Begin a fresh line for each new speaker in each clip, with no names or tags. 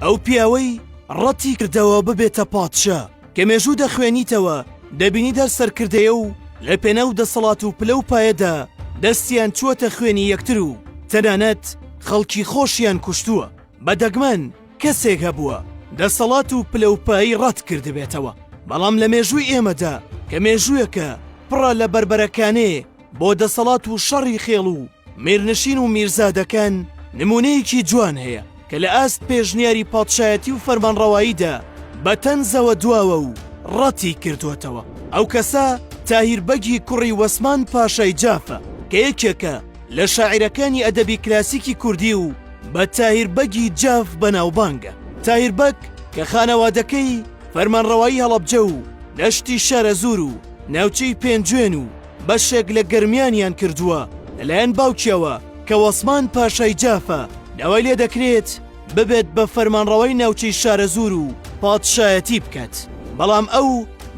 ئەو پیاوەی ڕەتی کردەوە ببێتە پادشا کە مێژوو دەخوێنیتەوە دەبینی دەرسەرکردەیە و لە پێنەو دەسەڵات و پلە و پایەدا دەستیان چووەتە خوێنی یەکتر و تەنانەت خەڵکی خۆشیان کوشتووە بە دەگمەن کەسێک هەبووە دەسەڵات و پلە و پایی ڕەت کردبێتەوە بەڵام لە مێژووی ئێمەدا کە مێژوویەکە پڕە لە بربەرەکانێ بۆ دەسەڵات و شەڕی خێڵ و میرنشین و میرزادەکان نمونەیەکی جوان هەیە کە لە ئاست پێشنیاری پادشایەتی و فەرمانڕەواییدا بە تەنزەوە دواوە و ڕەتی کردوێتەوە ئەو کەسە تاهیربەگی کوڕی وەسمان پاشای جافە کە یەکێکە لە شاعیرەکانی ئەدەبی کلاسیکی کوردی و بە تاهیربەگی جاف بەناوبانگە تاهیربەگ کە خانەوادەکەی فەرمانڕەوایی هەڵەبجە و دەشتی شارە زور و ناوچەی پێنجوێن و بەشێک لە گەرمیانیان کردووە لەلایەن باوکیەوە کە وەسمان پاشای جافە داوای لێ دەکرێت ببێت بە فەرمانڕەوەی ناوچەی شارە زور و پادشایەتی بکات بەڵام ئەو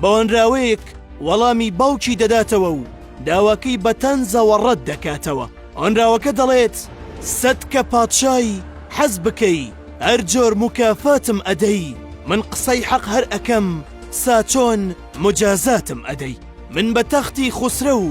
بەوەنراوەیەک وەڵامی باوکی دەداتەوە و داواکەی بە تەنزەوە ڕەت دەکاتەوە ئەنراوەکە دەڵێت سەد کە پادشایی حەز بکەی هەر جۆر مکافاتم ئەدەی من قسەی حەق هەر ئەکەم ساچۆن مجازاتم ئەدەی من بە تەختی خوسرە و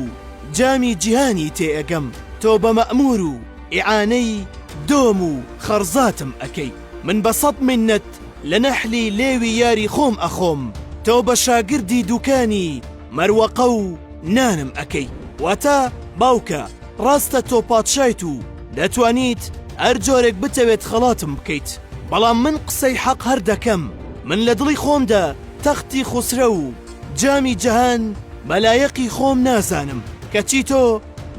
جامی جیهانی تێئەگەم تۆ بە مەئمور و ئیعانەی دۆم و خەرزاتم ئەکەی من بە سەد منەت لە نەحلی لێوی یاری خۆم ئەخۆم تۆ بە شاگردی دوکانی مەروەقە و نانم ئەکەی واتە باوکە ڕاستە تۆ پادشایت و دەتوانیت هەر جۆرێک بتەوێت خەڵاتم بکەیت بەڵام من قسەی حەق هەر دەکەم من لە دڵی خۆمدا تەختی خوسرە و جامی جەهان بەلایەقی خۆم نازانم کەچی تۆ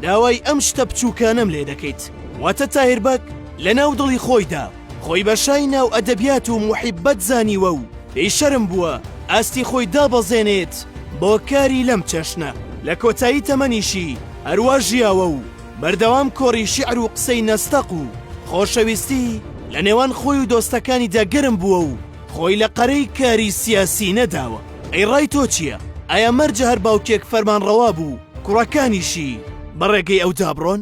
داوای ئەم شتە بچووکانم لێ دەکەیت واتە تاهیربەگ لە ناو دڵی خۆیدا خۆی بەشای ناو ئەدەبیات و موحیبەت زانیوە و پێی شەرم بووە ئاستی خۆی دابەزێنێت بۆ کاری لەم چەشنە لە کۆتایی تەمەنیشی هەروە ژیاوە و بەردەوام کۆڕی شیعر و قسەی نەستەق و خۆشەویستی لە نێوان خۆی و دۆستەکانیدا گەرم بووە و خۆی لە قەرەی کاری سیاسی نەداوە ئەی ڕای تۆ چییە؟ ئایا مەرجە هەر باوکێک فەرمانڕەوا بوو کوڕەکانیشی بەڕێگەی ئەو دابڕۆن؟